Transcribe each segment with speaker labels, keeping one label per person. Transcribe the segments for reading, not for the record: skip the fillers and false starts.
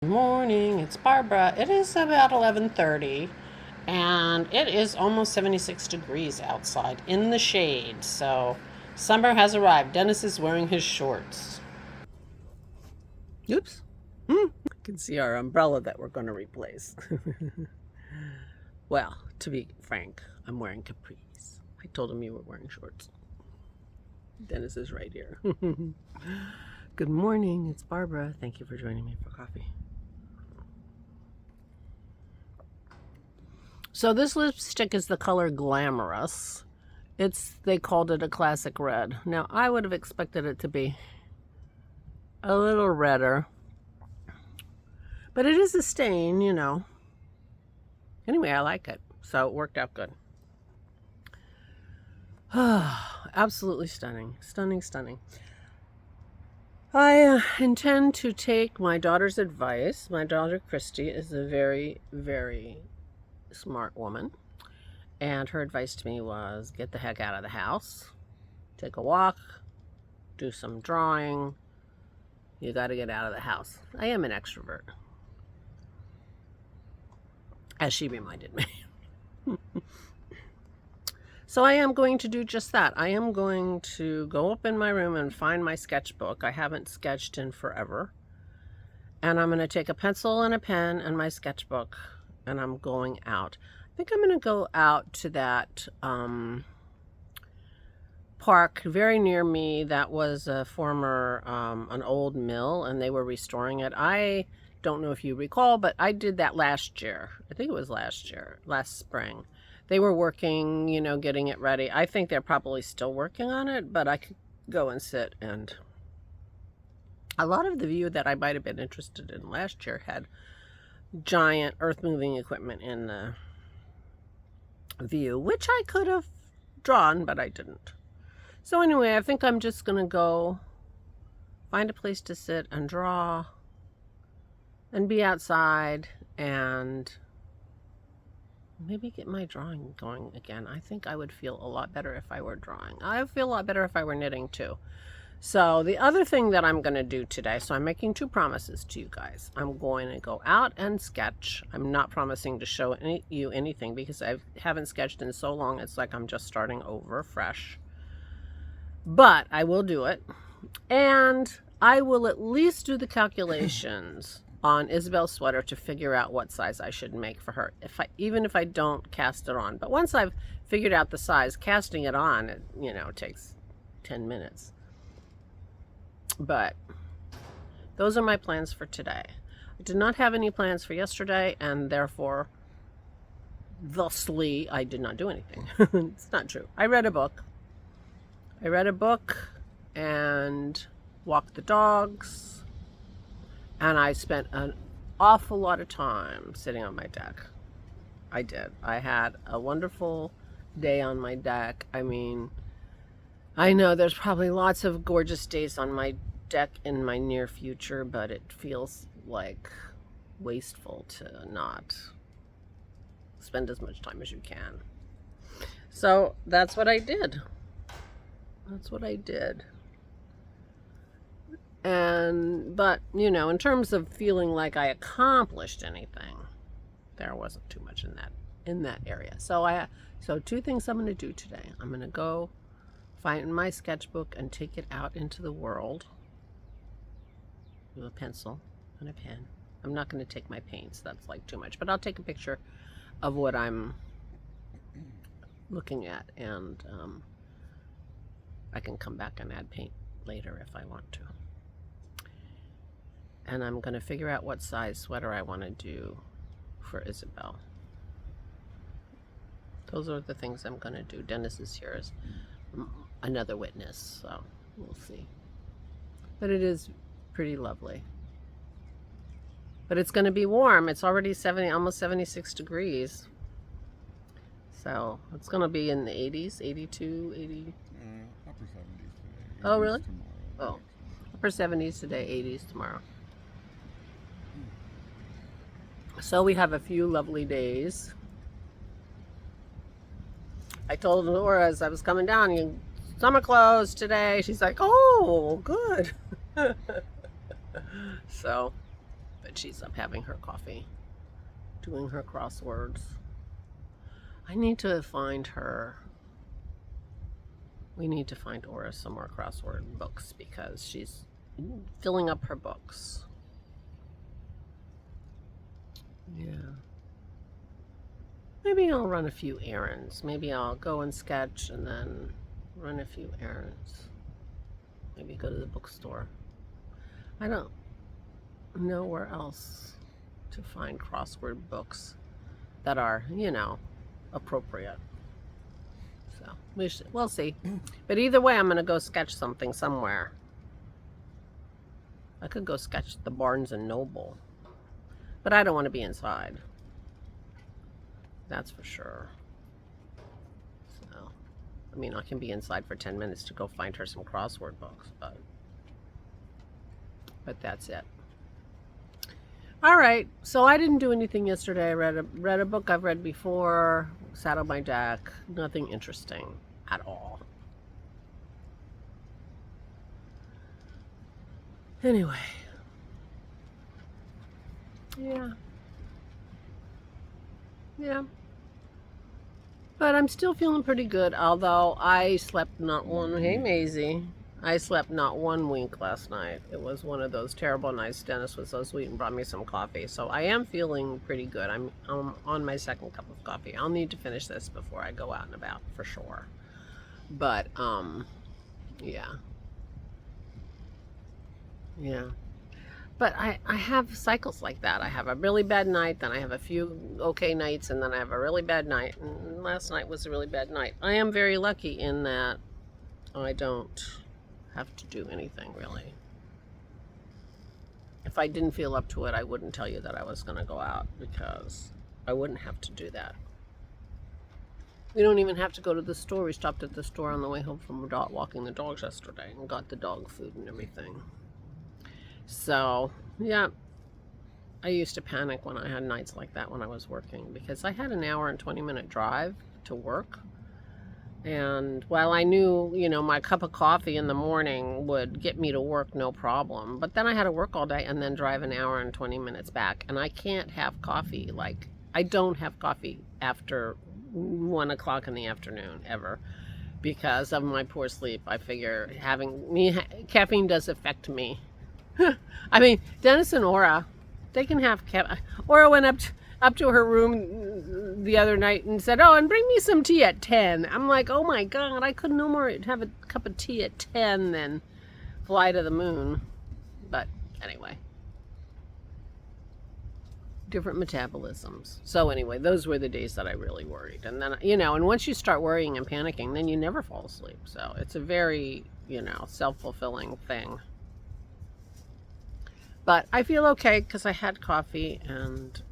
Speaker 1: Good morning, it's Barbara. It is about 11:30 and it is almost 76 degrees outside in the shade. So summer has arrived. Dennis is wearing his shorts. Oops. You can see our umbrella that we're going to replace. Well, to be frank, I'm wearing capris. I told him you were wearing shorts. Dennis is right here. Good morning, it's Barbara. Thank you for joining me for coffee. So this lipstick is the color Glamorous. They called it a classic red. Now I would have expected it to be a little redder, but it is a stain, you know. Anyway, I like it, so it worked out good. Absolutely stunning, stunning, stunning. I intend to take my daughter's advice. My daughter Christy is a very, very smart woman. And her advice to me was get the heck out of the house, take a walk, do some drawing. You got to get out of the house. I am an extrovert, as she reminded me. So I am going to do just that. I am going to go up in my room and find my sketchbook. I haven't sketched in forever. And I'm going to take a pencil and a pen and my sketchbook, and I'm going out. I think I'm going to go out to that park very near me that was a former, an old mill, and they were restoring it. I don't know if you recall, but I did that last year. I think it was last year, last spring. They were working, you know, getting it ready. I think they're probably still working on it, but I could go and sit, and a lot of the view that I might have been interested in last year had giant earth-moving equipment in the view, which I could have drawn, but I didn't. So anyway, I think I'm just going to go find a place to sit and draw and be outside and maybe get my drawing going again. I think I would feel a lot better if I were drawing. I would feel a lot better if I were knitting too. So the other thing that I'm going to do today, so I'm making two promises to you guys. I'm going to go out and sketch. I'm not promising to show you anything because I haven't sketched in so long. It's like I'm just starting over fresh. But I will do it. And I will at least do the calculations on Isabel's sweater to figure out what size I should make for her, even if I don't cast it on. But once I've figured out the size, casting it on, you know, takes 10 minutes. But those are my plans for today. I did not have any plans for yesterday, and therefore, thusly, I did not do anything. It's not true. I read a book. And walked the dogs, and I spent an awful lot of time sitting on my deck. I did. I had a wonderful day on my deck. I mean, I know there's probably lots of gorgeous days on my deck in my near future, but it feels like wasteful to not spend as much time as you can. So that's what I did. But you know, in terms of feeling like I accomplished anything, there wasn't too much in that area. So two things I'm going to do today. I'm going to go find my sketchbook and take it out into the world with a pencil and a pen. I'm not going to take my paints. That's like too much, but I'll take a picture of what I'm looking at, and I can come back and add paint later if I want to. And I'm going to figure out what size sweater I want to do for Isabel. Those are the things I'm going to do. Dennis is here as another witness, so we'll see. But it is pretty lovely. But it's going to be warm. It's already almost 76 degrees. So it's going to be in the 80s, 82, 80.
Speaker 2: Upper 70s today.
Speaker 1: Oh, really?
Speaker 2: Tomorrow.
Speaker 1: Oh, upper 70s today, 80s tomorrow. So we have a few lovely days. I told Laura as I was coming down, summer clothes today. She's like, oh, good. So, but she's up having her coffee, doing her crosswords. I need to find her. We need to find Aura some more crossword books because she's filling up her books. Yeah. Maybe I'll run a few errands. Maybe I'll go and sketch and then run a few errands. Maybe go to the bookstore. I don't know where else to find crossword books that are, you know, appropriate. So we'll see. But either way, I'm going to go sketch something somewhere. I could go sketch the Barnes and Noble, but I don't want to be inside. That's for sure. So, I mean, I can be inside for 10 minutes to go find her some crossword books, but that's it. All right, so I didn't do anything yesterday. I read a book I've read before, sat on my deck, nothing interesting at all. Anyway, yeah. But I'm still feeling pretty good, although I slept not one, hey Maisie, I slept not 1 wink last night. It was one of those terrible nights. Dennis was so sweet and brought me some coffee. So I am feeling pretty good. I'm on my 2nd cup of coffee. I'll need to finish this before I go out and about for sure. But, yeah. Yeah. But I have cycles like that. I have a really bad night, then I have a few okay nights, and then I have a really bad night. And last night was a really bad night. I am very lucky in that I don't have to do anything, really. If I didn't feel up to it, I wouldn't tell you that I was going to go out, because I wouldn't have to do that. We don't even have to go to the store. We stopped at the store on the way home from walking the dogs yesterday and got the dog food and everything. So, yeah, I used to panic when I had nights like that when I was working, because I had an hour and 20-minute drive to work. And while I knew, you know, my cup of coffee in the morning would get me to work no problem, but then I had to work all day and then drive an hour and 20 minutes back. And I can't have coffee, like, I don't have coffee after 1 o'clock in the afternoon ever, because of my poor sleep. I figure caffeine does affect me. I mean, Dennis and Aura, they can have Aura went up to her room the other night and said, "Oh, and bring me some tea at 10." I'm like, oh my God, I could no more have a cup of tea at 10 than fly to the moon. But anyway, different metabolisms. So anyway, those were the days that I really worried. And then, you know, and once you start worrying and panicking, then you never fall asleep. So it's a very, you know, self-fulfilling thing. But I feel okay because I had coffee, and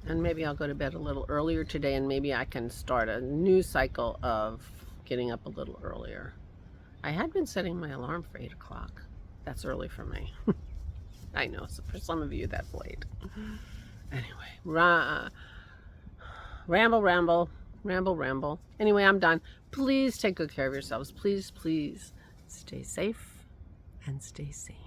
Speaker 1: maybe I'll go to bed a little earlier today, and maybe I can start a new cycle of getting up a little earlier. I had been setting my alarm for 8 o'clock. That's early for me. I know, so for some of you that's late. Anyway, ramble. Anyway, I'm done. Please take good care of yourselves. Please stay safe and stay sane.